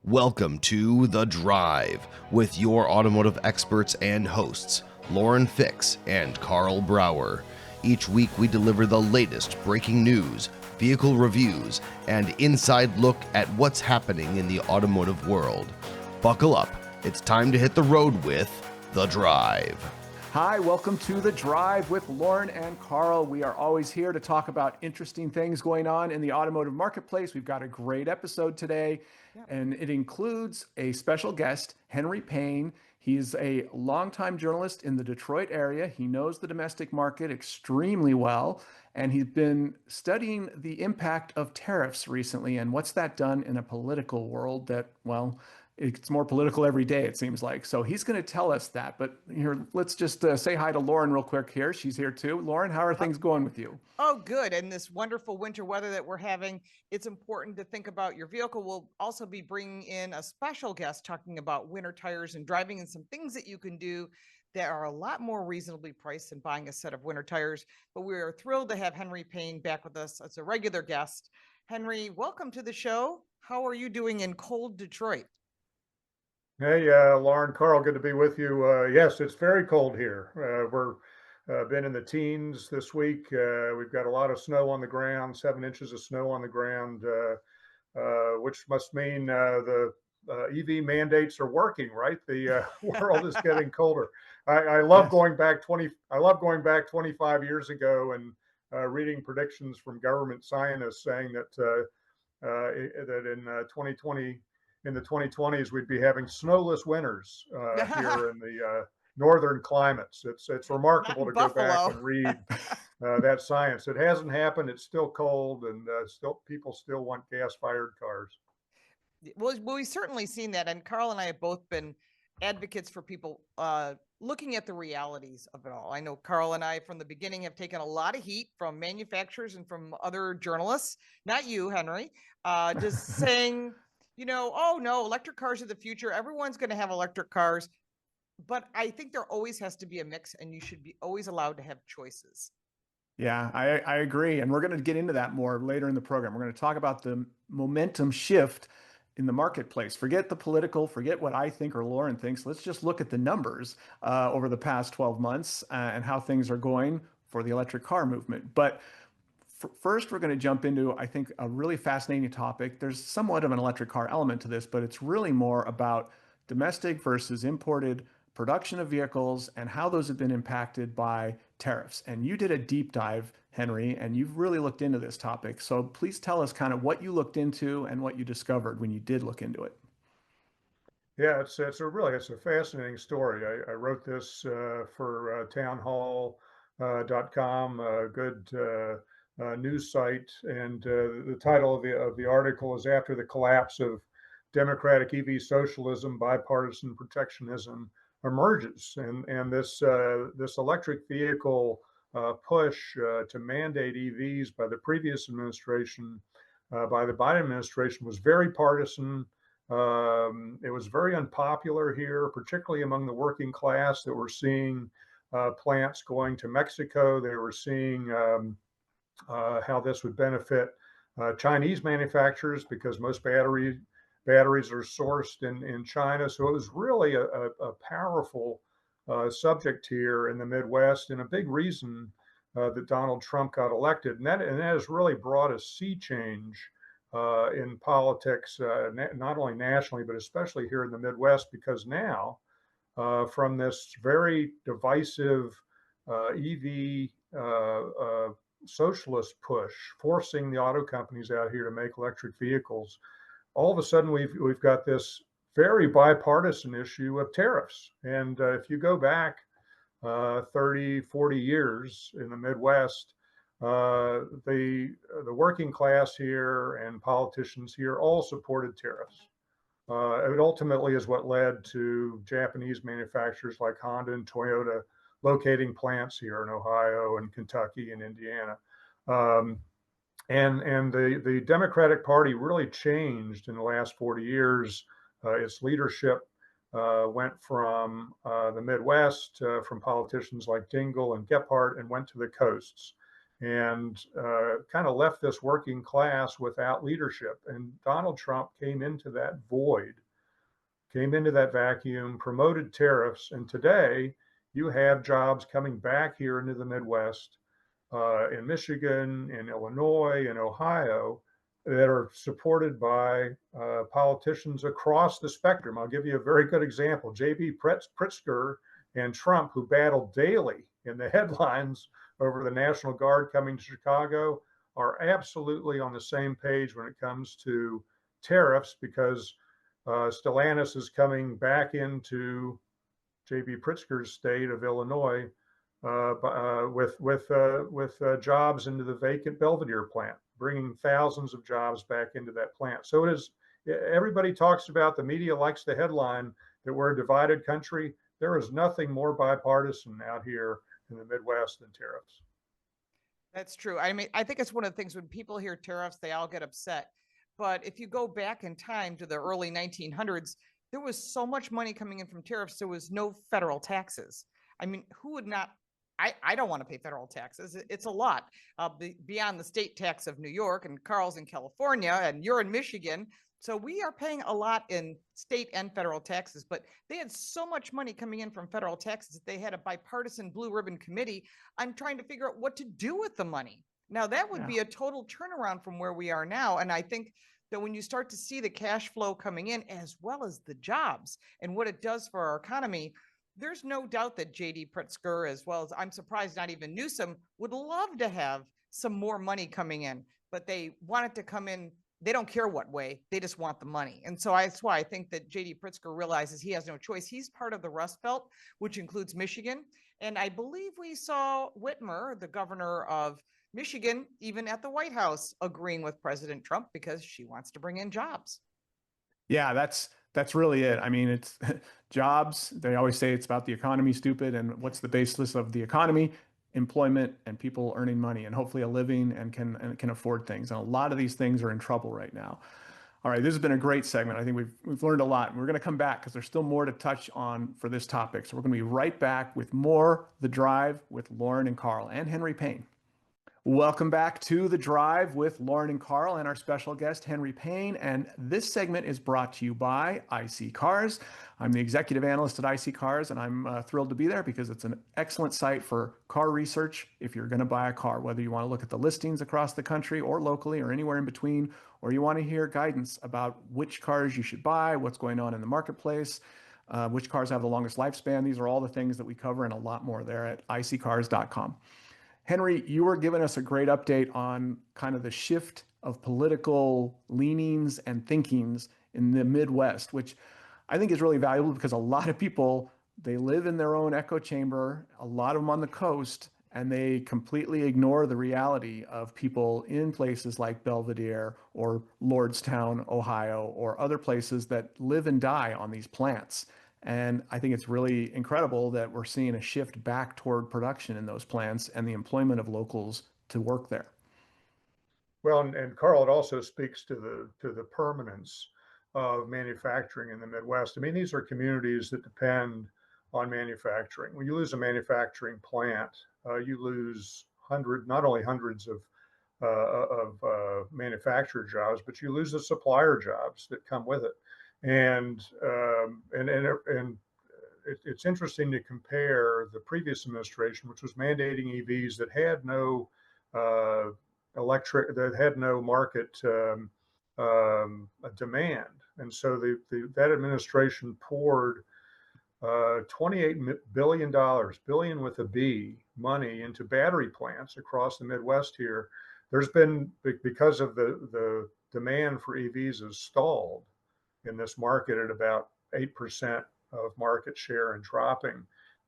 Welcome to The Drive with your automotive experts and hosts, Lauren Fix and Karl Brauer. Each week we deliver the latest breaking news, vehicle reviews, and inside look at what's happening in the automotive world. Buckle up, it's time to hit the road with The Drive. Hi, welcome to The Drive with Lauren and Karl. We are always here to talk about interesting things going on in the automotive marketplace. We've got a great episode today, and it includes a special guest, Henry Payne. He's a longtime journalist in the Detroit area. He knows the domestic market extremely well, and he's been studying the impact of tariffs recently and what's that done in a political world that, well, it's more political every day, it seems like. So he's going to tell us that. But here, let's just say hi to Lauren real quick here. She's here too. Lauren, how are things going with you? Oh, good. And this wonderful winter weather that we're having, it's important to think about your vehicle. We'll also be bringing in a special guest talking about winter tires and driving and some things that you can do that are a lot more reasonably priced than buying a set of winter tires. But we are thrilled to have Henry Payne back with us as a regular guest. Henry, welcome to the show. How are you doing in cold Detroit? Hey, Lauren, Karl, good to be with you. Yes, it's very cold here. We're been in the teens this week. We've got a lot of snow on the ground, 7 inches of snow on the ground, which must mean the EV mandates are working, right? The world is getting colder. I love going back 25 years ago and reading predictions from government scientists saying that in 2020. In the 2020s, we'd be having snowless winters here in the northern climates. It's remarkable to go back and read that science. It hasn't happened. It's still cold, and people still want gas-fired cars. Well, we've certainly seen that, and Karl and I have both been advocates for people looking at the realities of it all. I know Karl and I, from the beginning, have taken a lot of heat from manufacturers and from other journalists. Not you, Henry, just saying, oh no, electric cars are the future. Everyone's going to have electric cars. But I think there always has to be a mix, and you should be always allowed to have choices. Yeah, I agree. And we're going to get into that more later in the program. We're going to talk about the momentum shift in the marketplace. Forget the political, forget what I think or Lauren thinks. Let's just look at the numbers over the past 12 months and how things are going for the electric car movement. But first, we're going to jump into, I think, a really fascinating topic. There's somewhat of an electric car element to this, but it's really more about domestic versus imported production of vehicles and how those have been impacted by tariffs. And you did a deep dive, Henry, and you've really looked into this topic. So please tell us kind of what you looked into and what you discovered when you did look into it. Yeah, it's a fascinating story. I wrote this for townhall.com, a good news site, and the title of the article is "After the Collapse of Democratic EV Socialism, Bipartisan Protectionism Emerges," and this electric vehicle push to mandate EVs by the previous administration, by the Biden administration, was very partisan. It was very unpopular here, particularly among the working class that were seeing plants going to Mexico. They were seeing how this would benefit Chinese manufacturers because most batteries are sourced in China. So it was really a powerful subject here in the Midwest, and a big reason that Donald Trump got elected. And that has really brought a sea change in politics, not only nationally, but especially here in the Midwest, because now from this very divisive EV socialist push, forcing the auto companies out here to make electric vehicles, all of a sudden we've got this very bipartisan issue of tariffs. And if you go back 30, 40 years in the Midwest, the working class here and politicians here all supported tariffs. It ultimately is what led to Japanese manufacturers like Honda and Toyota locating plants here in Ohio and Kentucky and Indiana. And the Democratic Party really changed in the last 40 years. Its leadership went from the Midwest, from politicians like Dingell and Gephardt, and went to the coasts. and kind of left this working class without leadership. And Donald Trump came into that void, came into that vacuum, promoted tariffs, and today you have jobs coming back here into the Midwest, in Michigan, in Illinois, in Ohio, that are supported by politicians across the spectrum. I'll give you a very good example. J.B. Pritzker and Trump, who battled daily in the headlines over the National Guard coming to Chicago, are absolutely on the same page when it comes to tariffs, because Stellantis is coming back into J.B. Pritzker's state of Illinois with jobs into the vacant Belvedere plant, bringing thousands of jobs back into that plant. So it is. Everybody talks about, the media likes the headline that we're a divided country. There is nothing more bipartisan out here in the Midwest than tariffs. That's true. I mean, I think it's one of the things when people hear tariffs, they all get upset. But if you go back in time to the early 1900s, there was so much money coming in from tariffs, there was no federal taxes. I mean, who would not? I don't want to pay federal taxes. It's a lot beyond the state tax of New York, and Carl's in California and you're in Michigan. So we are paying a lot in state and federal taxes, but they had so much money coming in from federal taxes that they had a bipartisan blue ribbon committee on trying to figure out what to do with the money. Now that would be a total turnaround from where we are now. And I think that when you start to see the cash flow coming in, as well as the jobs and what it does for our economy, there's no doubt that J.D. Pritzker, as well as, I'm surprised not even Newsom, would love to have some more money coming in, but they want it to come in. They don't care what way, they just want the money. And so that's why I think that J.D. Pritzker realizes he has no choice. He's part of the Rust Belt, which includes Michigan. And I believe we saw Whitmer, the governor of Michigan, even at the White House, agreeing with President Trump because she wants to bring in jobs. Yeah, that's really it. I mean, it's jobs. They always say it's about the economy, stupid. And what's the basis of the economy? Employment and people earning money and hopefully a living and can afford things. And a lot of these things are in trouble right now. All right, this has been a great segment. I think we've learned a lot. And we're going to come back because there's still more to touch on for this topic. So we're going to be right back with more The Drive with Lauren and Karl and Henry Payne. Welcome back to The Drive with Lauren and Karl and our special guest, Henry Payne. And this segment is brought to you by IC Cars. I'm the executive analyst at IC Cars, and I'm thrilled to be there because it's an excellent site for car research if you're going to buy a car, whether you want to look at the listings across the country or locally or anywhere in between, or you want to hear guidance about which cars you should buy, what's going on in the marketplace, which cars have the longest lifespan. These are all the things that we cover and a lot more there at iccars.com. Henry, you were giving us a great update on kind of the shift of political leanings and thinkings in the Midwest, which I think is really valuable because a lot of people, they live in their own echo chamber, a lot of them on the coast, and they completely ignore the reality of people in places like Belvedere or Lordstown, Ohio, or other places that live and die on these plants. And I think it's really incredible that we're seeing a shift back toward production in those plants and the employment of locals to work there. Well, and Karl, it also speaks to the permanence of manufacturing in the Midwest. I mean, these are communities that depend on manufacturing. When you lose a manufacturing plant, you lose not only hundreds of manufacturer jobs, but you lose the supplier jobs that come with it. And it's interesting to compare the previous administration, which was mandating EVs that had no that had no market demand, and so that administration poured $28 billion with a B, money into battery plants across the Midwest here. There's been, because of the demand for EVs is stalled in this market at about 8% of market share and dropping.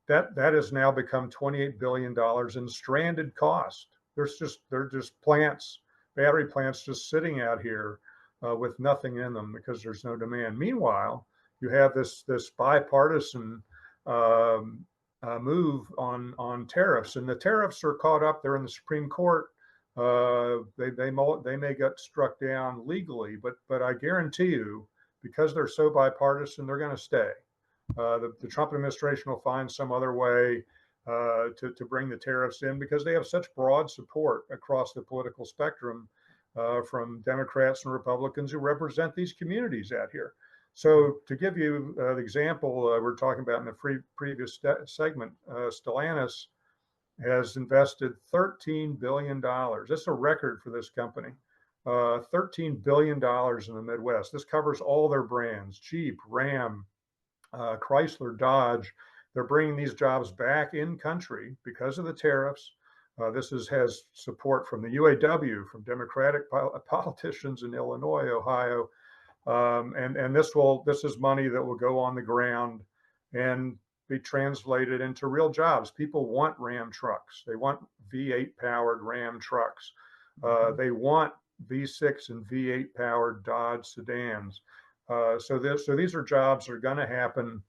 That has now become $28 billion in stranded cost. They're just plants, battery plants just sitting out here with nothing in them because there's no demand. Meanwhile, you have this bipartisan move on tariffs, and the tariffs are caught up. They're in the Supreme Court. They may get struck down legally, but I guarantee you, because they're so bipartisan, they're going to stay. The Trump administration will find some other way to bring the tariffs in, because they have such broad support across the political spectrum from Democrats and Republicans who represent these communities out here. So to give you the example we're talking about in the previous segment, Stellantis has invested $13 billion. That's a record for this company. $13 billion in the Midwest. This covers all their brands: Jeep, Ram, Chrysler, Dodge. They're bringing these jobs back in country because of the tariffs. This has support from the UAW, from Democratic politicians in Illinois, Ohio, and this is money that will go on the ground and be translated into real jobs. People want Ram trucks. They want V8 powered Ram trucks. They want V6 and V8 powered Dodge sedans. So these are jobs that are going to happen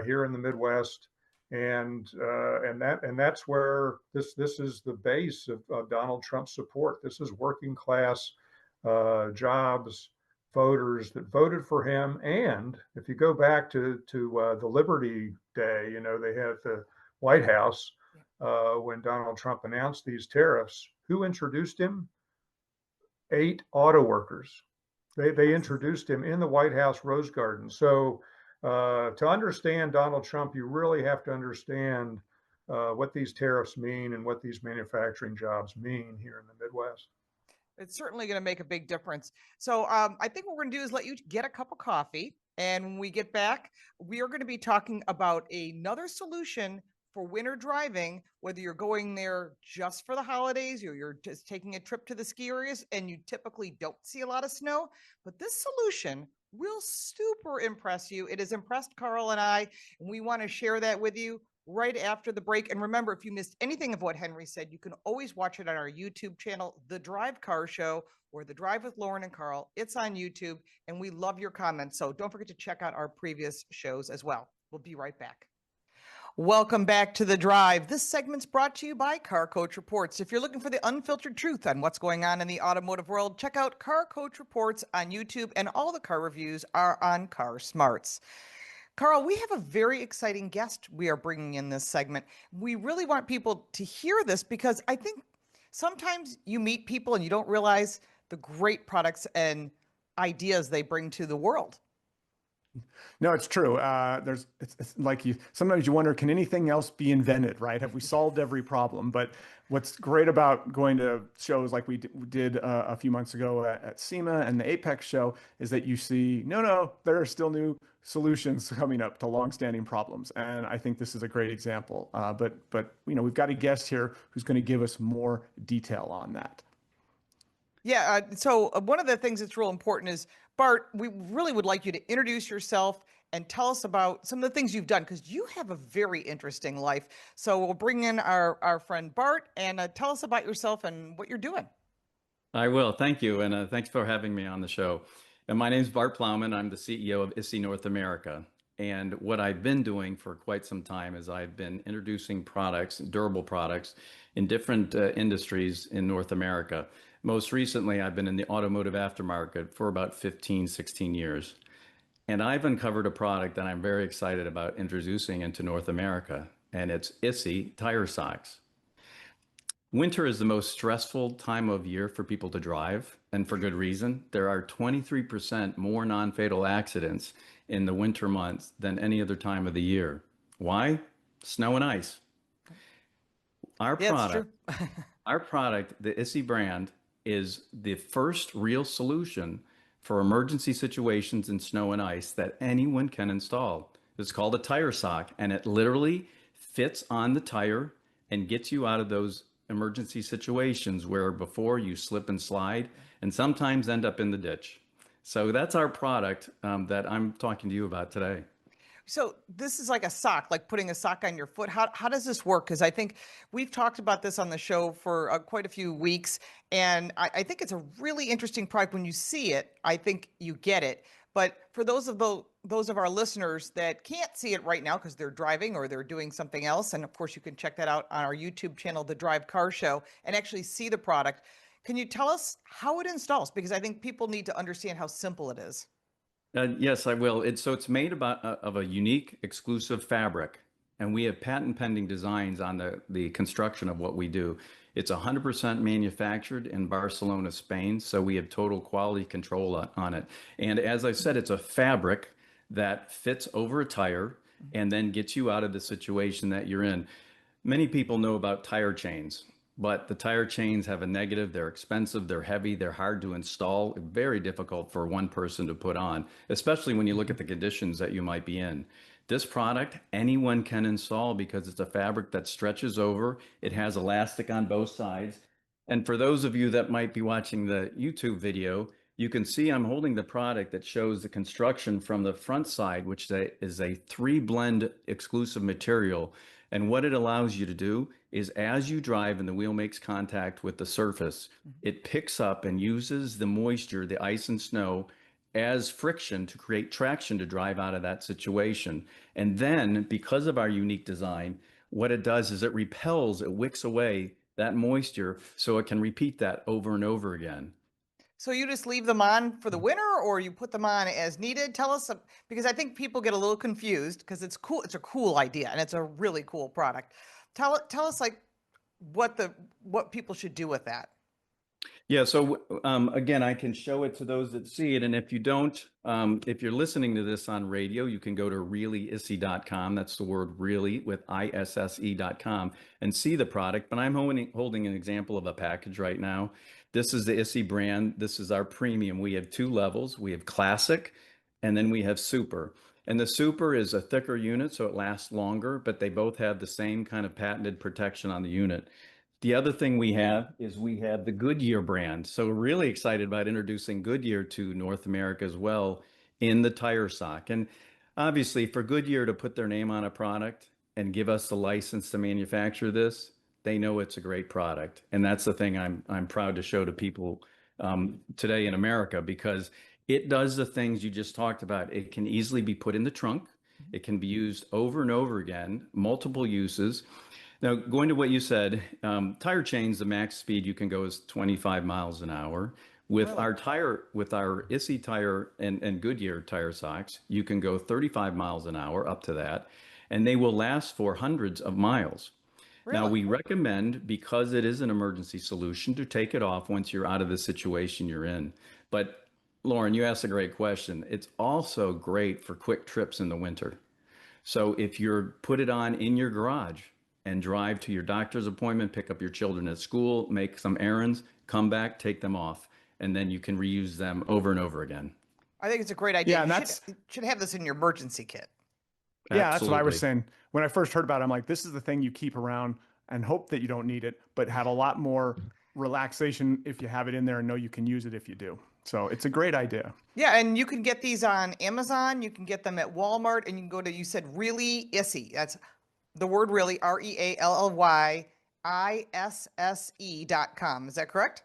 here in the Midwest, and that's where this is the base of Donald Trump's support. This is working class jobs, voters that voted for him. And if you go back to the Liberty Day, they had the White House when Donald Trump announced these tariffs. Who introduced him? 8 auto workers. They introduced him in the White House Rose Garden. So to understand Donald Trump, you really have to understand what these tariffs mean and what these manufacturing jobs mean here in the Midwest. It's certainly going to make a big difference. So I think what we're going to do is let you get a cup of coffee. And when we get back, we are going to be talking about another solution for winter driving, whether you're going there just for the holidays or you're just taking a trip to the ski areas and you typically don't see a lot of snow. But this solution will super impress you. It has impressed Karl and I, and we want to share that with you right after the break. And remember, if you missed anything of what Henry said, you can always watch it on our YouTube channel, The Drive Car Show, or The Drive with Lauren and Karl. It's on YouTube, and we love your comments. So don't forget to check out our previous shows as well. We'll be right back. Welcome back to The Drive. This segment's brought to you by Car Coach Reports. If you're looking for the unfiltered truth on what's going on in the automotive world, check out Car Coach Reports on YouTube, and all the car reviews are on Car Smarts. Karl, we have a very exciting guest we are bringing in this segment. We really want people to hear this because I think sometimes you meet people and you don't realize the great products and ideas they bring to the world. No, it's true. It's like sometimes you wonder, can anything else be invented, right? Have we solved every problem? But what's great about going to shows like we did a few months ago at SEMA and the Apex show is that you see, no, there are still new solutions coming up to longstanding problems. And I think this is a great example. But we've got a guest here who's going to give us more detail on that. Yeah. So one of the things that's real important is, Bart, we really would like you to introduce yourself and tell us about some of the things you've done, because you have a very interesting life. So we'll bring in our friend Bart and tell us about yourself and what you're doing. I will. Thank you. And thanks for having me on the show. And my name is Bart Plowman. I'm the CEO of ISI North America. And what I've been doing for quite some time is I've been introducing products, durable products, in different industries in North America. Most recently, I've been in the automotive aftermarket for about 15, 16 years. And I've uncovered a product that I'm very excited about introducing into North America, and it's ISI tire socks. Winter is the most stressful time of year for people to drive, and for good reason. There are 23% more non-fatal accidents in the winter months than any other time of the year. Why? Snow and ice. Our product, the ISI brand, is the first real solution for emergency situations in snow and ice that anyone can install. It's called a tire sock, and it literally fits on the tire and gets you out of those emergency situations where before you slip and slide and sometimes end up in the ditch. So that's our product that I'm talking to you about today. So this is like a sock, like putting a sock on your foot. How does this work? Because I think we've talked about this on the show for quite a few weeks, and I think it's a really interesting product. When you see it, I think you get it. But for those of our listeners that can't see it right now because they're driving or they're doing something else, and of course you can check that out on our YouTube channel, The Drive Car Show, and actually see the product. Can you tell us how it installs? Because I think people need to understand how simple it is. Yes, I will. It's made of a unique, exclusive fabric, and we have patent pending designs on the construction of what we do. It's 100% manufactured in Barcelona, Spain, so we have total quality control on it. And as I said, it's a fabric that fits over a tire and then gets you out of the situation that you're in. Many people know about tire chains, but the tire chains have a negative. They're expensive, they're heavy, they're hard to install, very difficult for one person to put on, especially when you look at the conditions that you might be in. This product, anyone can install because it's a fabric that stretches over. It has elastic on both sides. And for those of you that might be watching the YouTube video, you can see I'm holding the product that shows the construction from the front side, which is a 3-blend exclusive material. And what it allows you to do is as you drive and the wheel makes contact with the surface, it picks up and uses the moisture, the ice and snow, as friction to create traction to drive out of that situation. And then because of our unique design, what it does is it repels, it wicks away that moisture so it can repeat that over and over again. So you just leave them on for the winter, or you put them on as needed? Tell us, because I think people get a little confused because it's cool. It's a cool idea and it's a really cool product. Tell us like what people should do with that. Yeah, so again, I can show it to those that see it. And if you don't, if you're listening to this on radio, you can go to reallyissy.com. That's the word really with ISSE.com and see the product. But I'm holding an example of a package right now. This is the Issy brand. This is our premium. We have 2 levels. We have classic and then we have super. And the super is a thicker unit, so it lasts longer, but they both have the same kind of patented protection on the unit. The other thing we have is we have the Goodyear brand. So we're really excited about introducing Goodyear to North America as well in the tire sock. And obviously for Goodyear to put their name on a product and give us the license to manufacture this, they know it's a great product. And that's the thing I'm proud to show to people today in America, because it does the things you just talked about. It can easily be put in the trunk. It can be used over and over again, multiple uses. Now, going to what you said, tire chains, the max speed you can go is 25 miles an hour. With our Issy tire and Goodyear tire socks, you can go 35 miles an hour up to that, and they will last for hundreds of miles. Really? Now, we recommend, because it is an emergency solution, to take it off once you're out of the situation you're in. But Lauren, you asked a great question. It's also great for quick trips in the winter. So if you're put it on in your garage and drive to your doctor's appointment, pick up your children at school, make some errands, come back, take them off, and then you can reuse them over and over again. I think it's a great idea. Yeah, you should have this in your emergency kit. Yeah, that's what I was saying. When I first heard about it, I'm like, this is the thing you keep around and hope that you don't need it, but have a lot more relaxation if you have it in there and know you can use it if you do. So it's a great idea. Yeah, and you can get these on Amazon. You can get them at Walmart, and you can go to, you said Really Issy. That's the word really, ReallyISSE.com. Is that correct?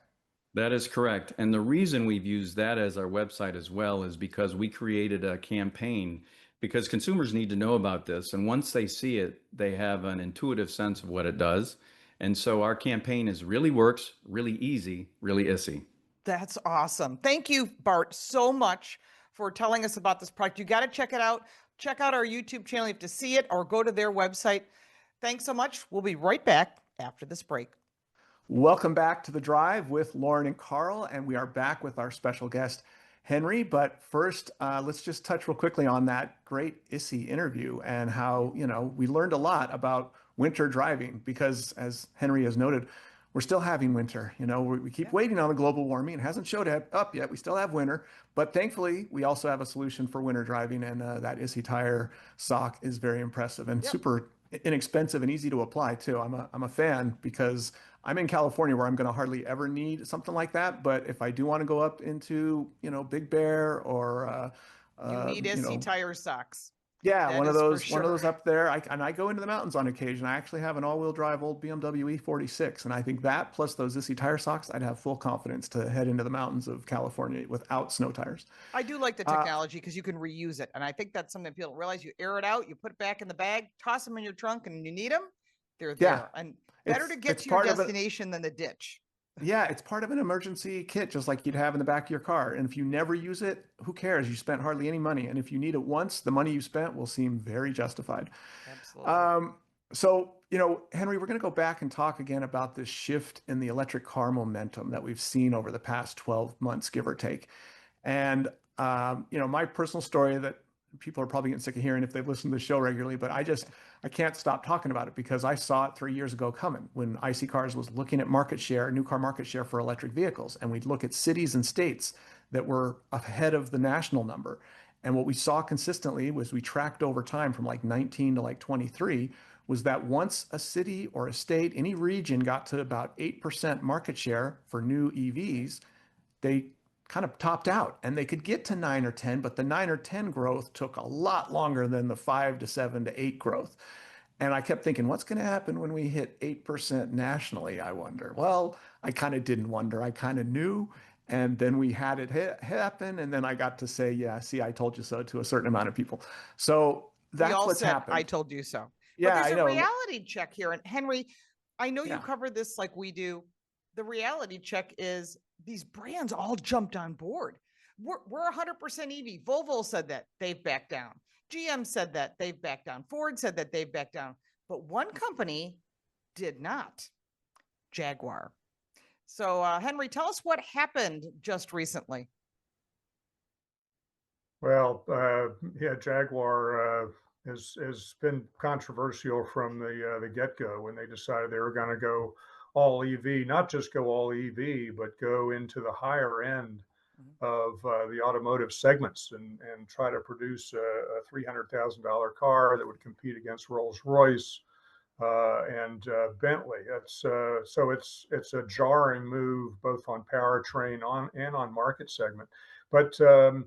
That is correct. And the reason we've used that as our website as well is because we created a campaign, because consumers need to know about this. And once they see it, they have an intuitive sense of what it does. And so our campaign is Really Works, Really Easy, Really Issy. That's awesome. Thank you, Bart, so much for telling us about this product. You got to check it out. Check out our YouTube channel. You have to see it or go to their website. Thanks so much. We'll be right back after this break. Welcome back to The Drive with Lauren and Karl, and we are back with our special guest, Henry. But first, let's just touch real quickly on that great Issy interview and how, we learned a lot about winter driving, because as Henry has noted, we're still having winter. We keep waiting on the global warming. It hasn't showed up yet. We still have winter, but thankfully we also have a solution for winter driving, and that Issy tire sock is very impressive and super inexpensive and easy to apply too. I'm a fan, because I'm in California where I'm going to hardly ever need something like that. But if I do want to go up into, Big Bear or you need Issy tire socks. Yeah, that one of those up there. I go into the mountains on occasion. I actually have an all-wheel drive old BMW E46, and I think that plus those Issy tire socks, I'd have full confidence to head into the mountains of California without snow tires. I do like the technology because you can reuse it, and I think that's something people don't realize. You air it out, you put it back in the bag, toss them in your trunk, and you need them, they're there. And better to get to your destination than the ditch. Yeah, it's part of an emergency kit, just like you'd have in the back of your car. And if you never use it, who cares? You spent hardly any money. And if you need it once, the money you spent will seem very justified. Absolutely. So, Henry, we're going to go back and talk again about this shift in the electric car momentum that we've seen over the past 12 months, give or take. And, my personal story that people are probably getting sick of hearing if they've listened to the show regularly, but I can't stop talking about it because I saw it 3 years ago coming when IC Cars was looking at market share, new car market share for electric vehicles. And we'd look at cities and states that were ahead of the national number. And what we saw consistently was we tracked over time from like 19 to like 23 was that once a city or a state, any region got to about 8% market share for new EVs, they kind of topped out and they could get to 9 or 10, but the 9 or 10 growth took a lot longer than the 5 to 7 to 8 growth. And I kept thinking, what's going to happen when we hit 8% nationally, I wonder? Well, I kind of didn't wonder. I kind of knew. And then we had it happen. And then I got to say, yeah, see, I told you so to a certain amount of people. So that's what's happened. I told you so. Yeah, but there's I know. a reality check here. And Henry, I know Yeah. you cover this like we do. The reality check is these brands all jumped on board. We're 100% EV. Volvo said that they've backed down. GM said that they've backed down. Ford said that they've backed down. But one company did not, Jaguar. So, Henry, tell us what happened just recently. Well, Jaguar has been controversial from the get-go when they decided they were going to go all EV, not just go all EV, but go into the higher end of the automotive segments and try to produce a $300,000 car that would compete against Rolls-Royce and Bentley. So it's a jarring move both on powertrain and on market segment. But Lauren,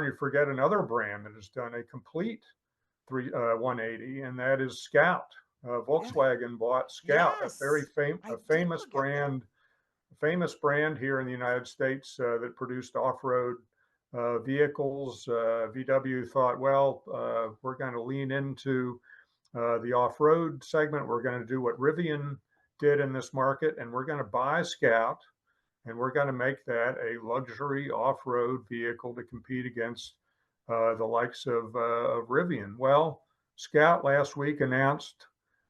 you forget another brand that has done a complete 180, and that is Scout. Volkswagen bought Scout, Yes, a very famous famous brand here in the United States that produced off-road vehicles. VW thought, well, we're going to lean into the off-road segment. We're going to do what Rivian did in this market, and we're going to buy Scout, and we're going to make that a luxury off-road vehicle to compete against the likes of Rivian. Well, Scout last week announced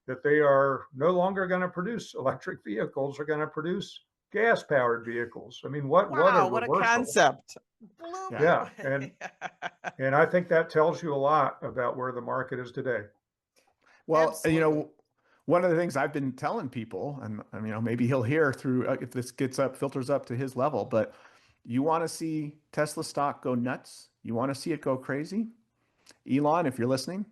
that they are no longer going to produce electric vehicles. They're going to produce gas-powered vehicles. I mean, what a reversal. What a concept. Yeah, and I think that tells you a lot about where the market is today. Well, Absolutely. one of the things I've been telling people, and maybe he'll hear through if this filters up to his level, but you want to see Tesla stock go nuts? You want to see it go crazy? Elon, if you're listening,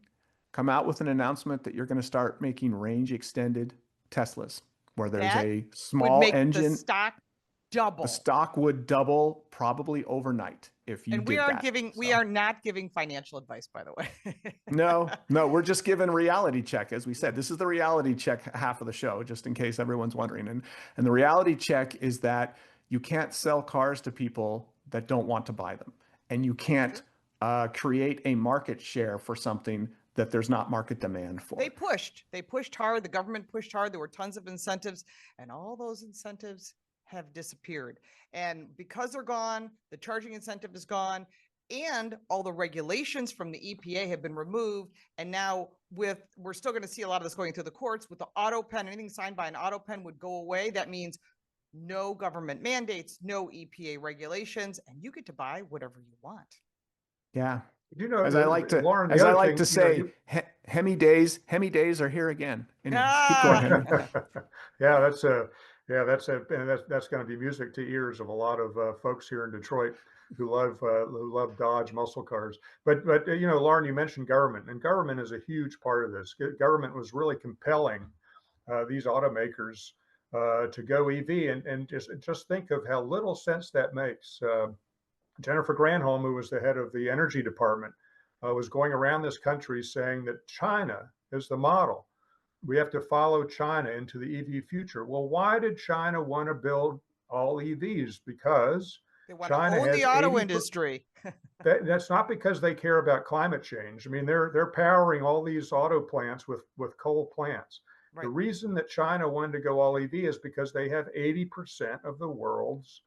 come out with an announcement that you're going to start making range extended Teslas where there's That a would small make engine. the stock double. The stock would double probably overnight if you And did that. we are not giving financial advice, by the way. No, we're just giving reality check. As we said, this is the reality check half of the show, just in case everyone's wondering. And the reality check is that you can't sell cars to people that don't want to buy them. And you can't create a market share for something that there's not market demand for. They pushed hard. The government pushed hard. There were tons of incentives, and all those incentives have disappeared. And because they're gone, the charging incentive is gone, and all the regulations from the EPA have been removed. And now we're still going to see a lot of this going through the courts with the auto pen. Anything signed by an auto pen would go away. That means no government mandates, no EPA regulations, and you get to buy whatever you want. Yeah. As I like to, Lauren, to say, Hemi days are here again. Anyway, keep going, Hemi. That's going to be music to ears of a lot of folks here in Detroit who love Dodge muscle cars. But Lauren, you mentioned government, and government is a huge part of this. Government was really compelling these automakers to go EV, and just think of how little sense that makes. Jennifer Granholm, who was the head of the energy department, was going around this country saying that China is the model. We have to follow China into the EV future. Well, why did China want to build all EVs? Because they want China to own has the auto industry. That's not because they care about climate change. I mean, they're powering all these auto plants with coal plants. The Right. reason that China wanted to go all EV is because they have 80% of the world's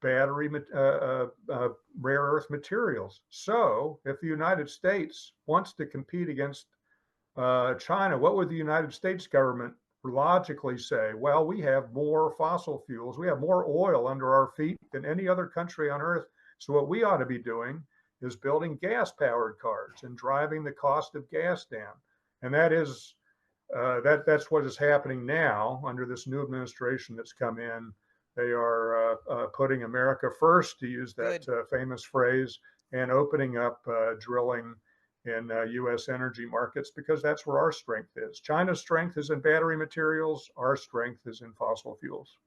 battery rare earth materials. So if the United States wants to compete against China, what would the United States government logically say? Well, we have more fossil fuels, we have more oil under our feet than any other country on earth. So what we ought to be doing is building gas-powered cars and driving the cost of gas down. And that's what is happening now under this new administration that's come in. They are putting America first, to use that famous phrase, and opening up drilling in U.S. energy markets, because that's where our strength is. China's strength is in battery materials. Our strength is in fossil fuels.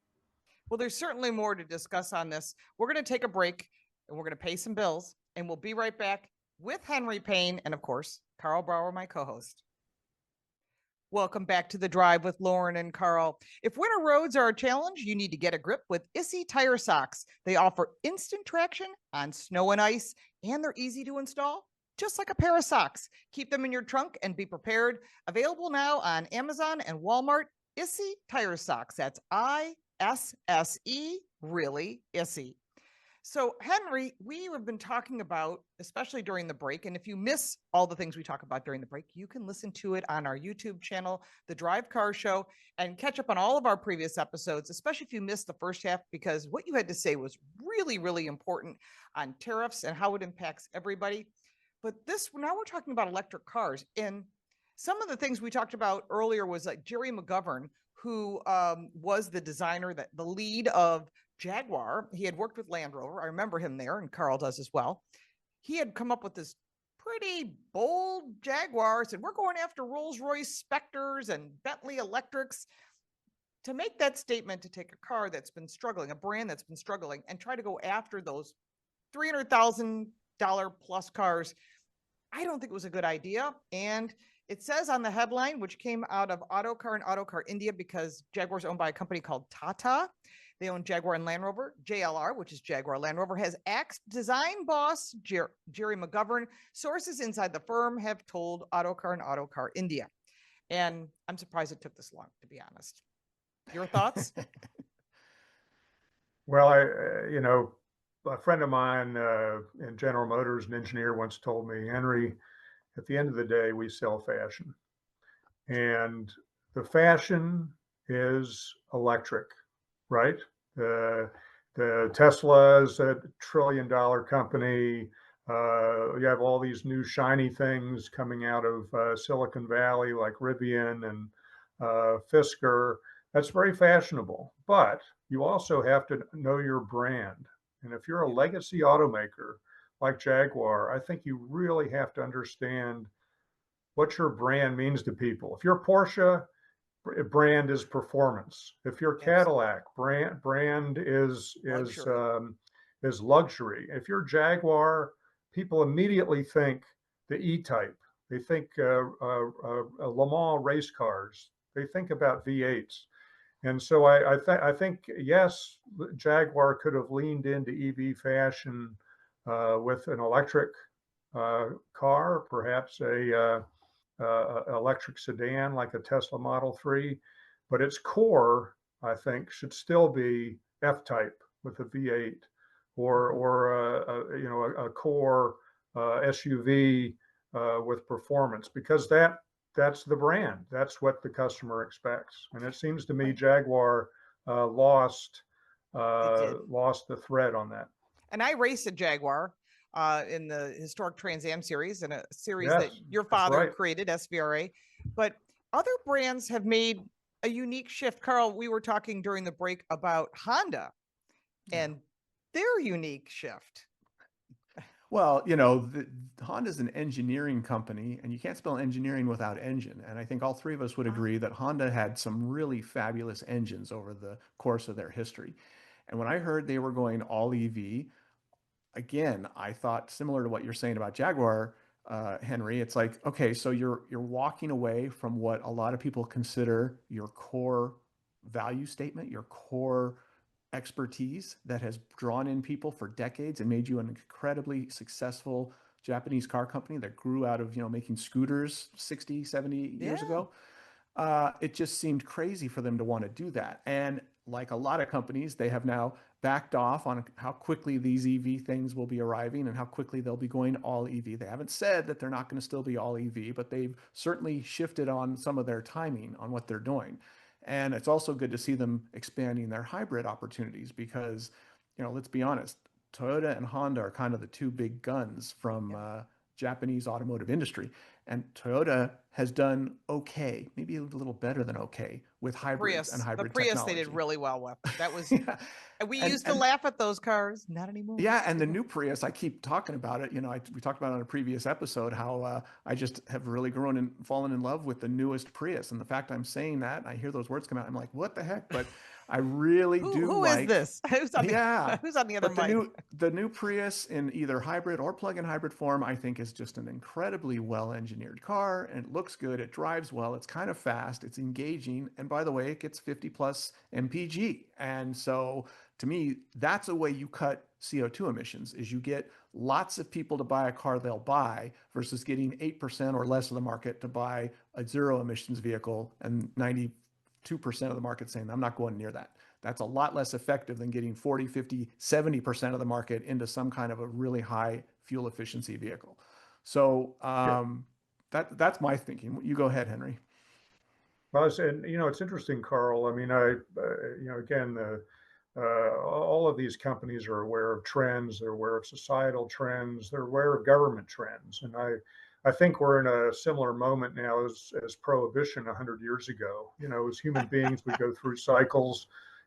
Well, there's certainly more to discuss on this. We're going to take a break and we're going to pay some bills, and we'll be right back with Henry Payne and, of course, Karl Brauer, my co-host. Welcome back to The Drive with Lauren and Karl. If winter roads are a challenge, you need to get a grip with ISSI tire socks. They offer instant traction on snow and ice, and they're easy to install, just like a pair of socks. Keep them in your trunk and be prepared. Available now on Amazon and Walmart. ISSI tire socks. That's ISSE, really, ISSI. So, Henry, we have been talking about, especially during the break, and if you miss all the things we talk about during the break, you can listen to it on our YouTube channel, The Drive Car Show, and catch up on all of our previous episodes, especially if you missed the first half, because what you had to say was really, really important on tariffs and how it impacts everybody. But now we're talking about electric cars. And some of the things we talked about earlier was like Jerry McGovern, who was the designer, the lead of Jaguar. He had worked with Land Rover. I remember him there, and Karl does as well. He had come up with this pretty bold Jaguar, said, we're going after Rolls-Royce Spectres and Bentley Electrics. To make that statement, to take a car that's been struggling, a brand that's been struggling, and try to go after those $300,000 plus cars, I don't think it was a good idea. And it says on the headline, which came out of Autocar and Autocar India, because Jaguar's owned by a company called Tata. They own Jaguar and Land Rover. JLR, which is Jaguar Land Rover, has axed design boss Jerry McGovern. Sources inside the firm have told Autocar and Autocar India. And I'm surprised it took this long, to be honest. Your thoughts? Well, a friend of mine in General Motors, an engineer, once told me, Henry, at the end of the day, we sell fashion. And the fashion is electric, right? The Tesla is a $1 trillion company. You have all these new shiny things coming out of Silicon Valley, like Rivian and Fisker. That's very fashionable. But you also have to know your brand. And if you're a legacy automaker like Jaguar, I think you really have to understand what your brand means to people. If you're Porsche, brand is performance. If you're Cadillac, brand is luxury. If you're Jaguar, people immediately think the E-Type. They think Le Mans race cars. They think about V8s. And so I think, yes, Jaguar could have leaned into EV fashion with an electric car, perhaps a electric sedan like a Tesla Model 3, but its core, I think, should still be F-Type with a V8, or a core SUV with performance, because that's the brand. That's what the customer expects. And it seems to me Jaguar lost the thread on that. And I raced a Jaguar in the historic Trans Am series, and a series that your father created, SVRA. But other brands have made a unique shift. Karl, we were talking during the break about Honda and their unique shift. Well, Honda's an engineering company, and you can't spell engineering without engine. And I think all three of us would agree that Honda had some really fabulous engines over the course of their history. And when I heard they were going all EV, again, I thought similar to what you're saying about Jaguar, Henry. It's like, okay, so you're walking away from what a lot of people consider your core value statement, your core expertise that has drawn in people for decades and made you an incredibly successful Japanese car company that grew out of, making scooters 60, 70 years ago. It just seemed crazy for them to want to do that. And like a lot of companies, they have now backed off on how quickly these EV things will be arriving and how quickly they'll be going all EV. They haven't said that they're not going to still be all EV, but they've certainly shifted on some of their timing on what they're doing. And it's also good to see them expanding their hybrid opportunities because, let's be honest, Toyota and Honda are kind of the two big guns from Japanese automotive industry. And Toyota has done okay, maybe a little better than okay with hybrids and hybrid the Prius technology. they did really well with. That was, Yeah. and we used to laugh at those cars, not anymore. Yeah, and the new Prius, I keep talking about it. We talked about it on a previous episode how I just have really grown and fallen in love with the newest Prius. And the fact I'm saying that, I hear those words come out, I'm like, what the heck? But I really do Who like. is this? Who's on who's on the other But mic? the new Prius in either hybrid or plug-in hybrid form, I think, is just an incredibly well-engineered car, and it looks good. It drives well. It's kind of fast. It's engaging, and by the way, it gets 50 plus mpg. And so, to me, that's a way you cut CO2 emissions. Is you get lots of people to buy a car they'll buy versus getting 8% or less of the market to buy a zero emissions vehicle and 92% of the market saying, I'm not going near that. That's a lot less effective than getting 40, 50, 70% of the market into some kind of a really high fuel efficiency vehicle. So that's my thinking. You go ahead, Henry. Well, it's interesting, Carl. I mean, again, all of these companies are aware of trends. They're aware of societal trends. They're aware of government trends. And I think we're in a similar moment now as prohibition 100 years ago. As human beings, we go through cycles.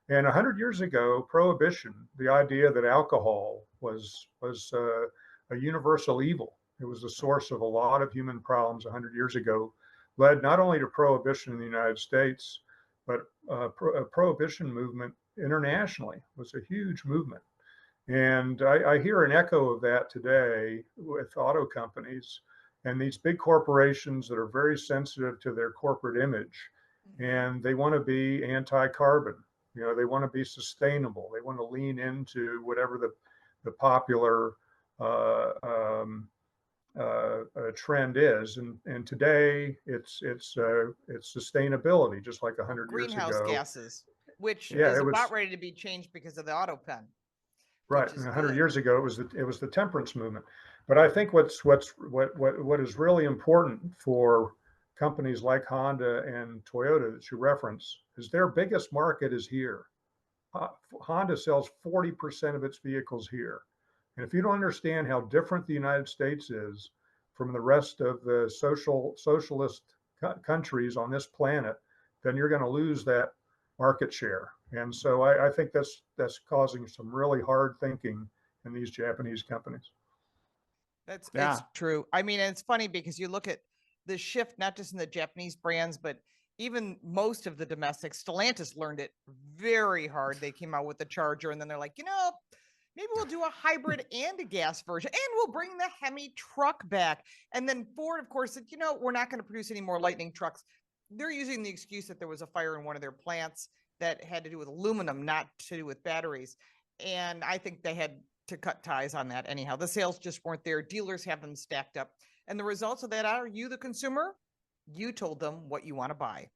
And 100 years ago, prohibition, the idea that alcohol was a universal evil. It was the source of a lot of human problems 100 years ago, led not only to prohibition in the United States, but a prohibition movement internationally was a huge movement. And I hear an echo of that today with auto companies and these big corporations that are very sensitive to their corporate image. And they want to be anti-carbon. They want to be sustainable. They want to lean into whatever the popular trend is, and today it's sustainability, just like 100 years ago. Greenhouse gases, which is about ready to be changed because of the auto pen. Right, and 100 years ago it was the temperance movement. But I think what is really important for companies like Honda and Toyota that you reference is their biggest market is here. Honda sells 40% of its vehicles here. And if you don't understand how different the United States is from the rest of the socialist countries on this planet, then you're going to lose that market share. And so I think that's causing some really hard thinking in these Japanese companies. It's true. I mean, it's funny because you look at the shift, not just in the Japanese brands, but even most of the domestics. Stellantis learned it very hard. They came out with the Charger, and then they're like, maybe we'll do a hybrid and a gas version, and we'll bring the Hemi truck back. And then Ford, of course, said, we're not going to produce any more Lightning trucks. They're using the excuse that there was a fire in one of their plants that had to do with aluminum, not to do with batteries. And I think they had to cut ties on that anyhow. The sales just weren't there. Dealers have them stacked up. And the results of that are you, the consumer, you told them what you want to buy.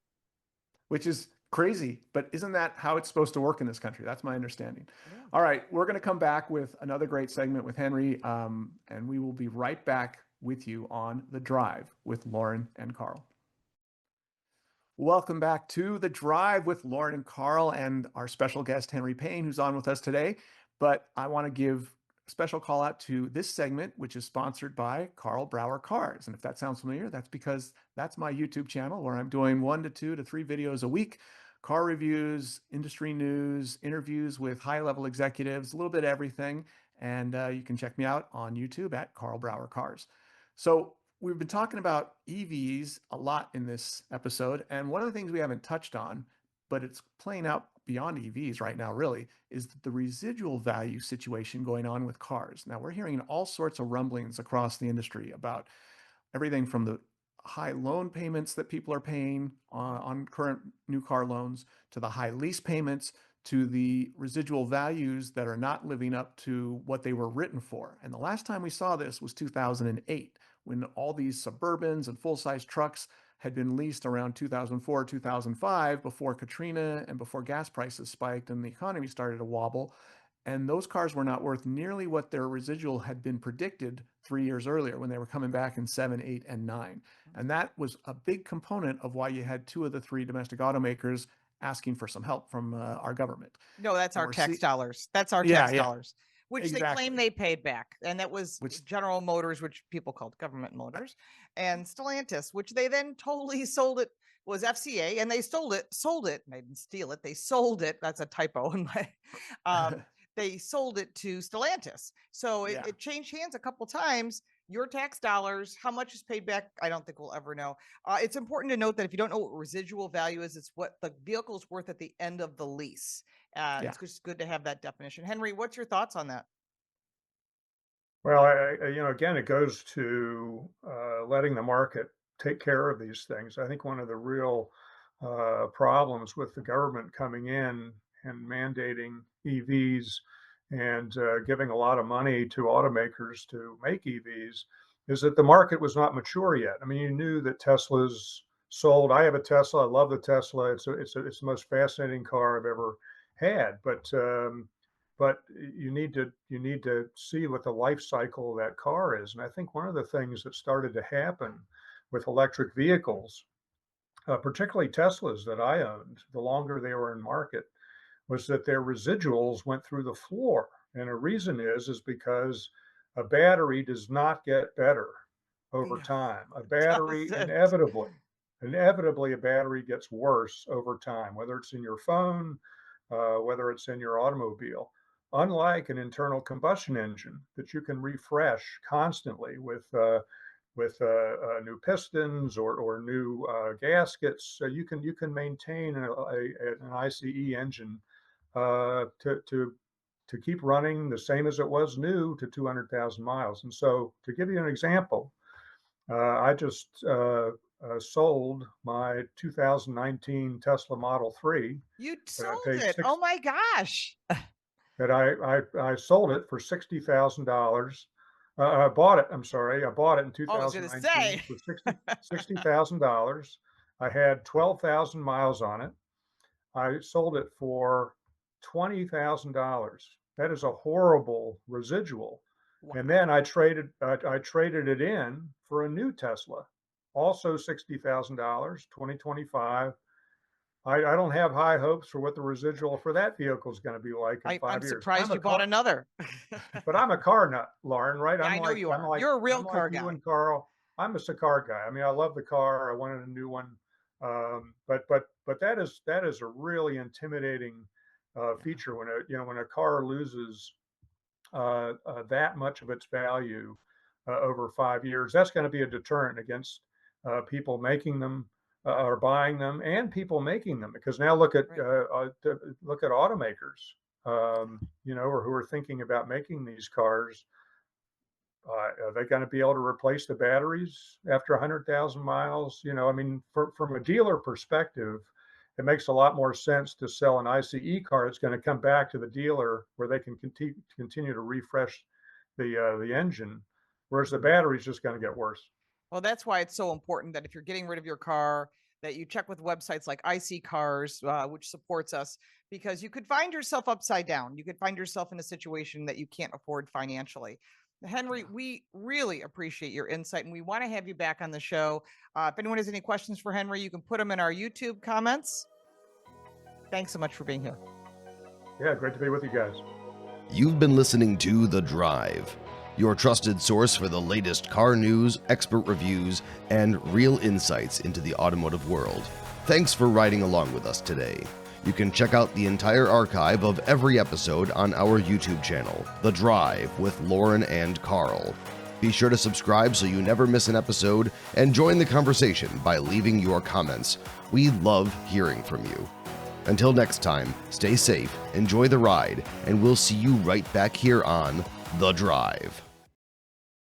Which is crazy, but isn't that how it's supposed to work in this country? That's my understanding. Yeah. All right, we're going to come back with another great segment with Henry, and we will be right back with you on The Drive with Lauren and Karl. Welcome back to The Drive with Lauren and Karl and our special guest, Henry Payne, who's on with us today. But I want to give a special call out to this segment, which is sponsored by Karl Brauer Cars. And if that sounds familiar, that's because that's my YouTube channel where I'm doing 1 to 2 to 3 videos a week. Car reviews, industry news, interviews with high-level executives, a little bit of everything. And you can check me out on YouTube at Karl Brauer Cars. So we've been talking about EVs a lot in this episode. And one of the things we haven't touched on, but it's playing out beyond EVs right now, really, is the residual value situation going on with cars. Now, we're hearing all sorts of rumblings across the industry about everything from the high loan payments that people are paying on current new car loans, to the high lease payments, to the residual values that are not living up to what they were written for. And the last time we saw this was 2008, when all these Suburbans and full-size trucks had been leased around 2004, 2005, before Katrina and before gas prices spiked and the economy started to wobble. And those cars were not worth nearly what their residual had been predicted 3 years earlier when they were coming back in 7, 8, and 9. And that was a big component of why you had 2 of the 3 domestic automakers asking for some help from our government. No, that's And our we're tax see- dollars. That's our Yeah, tax yeah. dollars, which they Exactly. claim they paid back. And that was Which- General Motors, which people called Government Motors, and Stellantis, which they then totally sold it, was FCA, and they sold it. They didn't steal it. They sold it. That's a typo in my they sold it to Stellantis. So Yeah. it changed hands a couple times. Your tax dollars, how much is paid back? I don't think we'll ever know. It's important to note that if you don't know what residual value is, it's what the vehicle is worth at the end of the lease. It's just good to have that definition. Henry, what's your thoughts on that? Well, again, it goes to letting the market take care of these things. I think one of the real problems with the government coming in and mandating EVs and giving a lot of money to automakers to make EVs is that the market was not mature yet. I mean, you knew that Teslas sold. I have a Tesla. I love the Tesla. It's the most fascinating car I've ever had. But you need to see what the life cycle of that car is. And I think one of the things that started to happen with electric vehicles, particularly Teslas that I owned, the longer they were in market, was that their residuals went through the floor. And a reason is because a battery does not get better over time. A battery inevitably a battery gets worse over time, whether it's in your phone, whether it's in your automobile. Unlike an internal combustion engine that you can refresh constantly with new pistons or new gaskets, so you can maintain an ICE engine to keep running the same as it was new to 200,000 miles. And so, to give you an example, I just sold my 2019 Tesla Model 3. You sold it. Oh my gosh. That I sold it for $60,000. I bought it. I'm sorry. I bought it in 2019 for $60,000. I had 12,000 miles on it. I sold it for $20,000. That is a horrible residual. Wow. And then I traded it in for a new Tesla, also $60,000, 2025. I don't have high hopes for what the residual for that vehicle is going to be like in 5 years. I'm surprised you bought another. But I'm a car nut, Lauren, right? Yeah, I know you are. You're a real car guy. You and Carl. I'm a car guy. I mean, I love the car. I wanted a new one. But that is a really intimidating feature when a car loses that much of its value over 5 years. That's going to be a deterrent against people making them or buying them, and people making them. Because now look at automakers, or who are thinking about making these cars. Are they going to be able to replace the batteries after 100,000 miles? I mean, from a dealer perspective, it makes a lot more sense to sell an ICE car that's going to come back to the dealer where they can continue to refresh the engine, whereas the battery is just going to get worse. Well, that's why it's so important that if you're getting rid of your car, that you check with websites like IC Cars, which supports us, because you could find yourself upside down. You could find yourself in a situation that you can't afford financially. Henry, we really appreciate your insight, and we want to have you back on the show. If anyone has any questions for Henry, you can put them in our YouTube comments. Thanks so much for being here. Yeah, great to be with you guys. You've been listening to The Drive, your trusted source for the latest car news, expert reviews, and real insights into the automotive world. Thanks for riding along with us today. You can check out the entire archive of every episode on our YouTube channel, The Drive with Lauren and Carl. Be sure to subscribe so you never miss an episode, and join the conversation by leaving your comments. We love hearing from you. Until next time, stay safe, enjoy the ride, and we'll see you right back here on The Drive.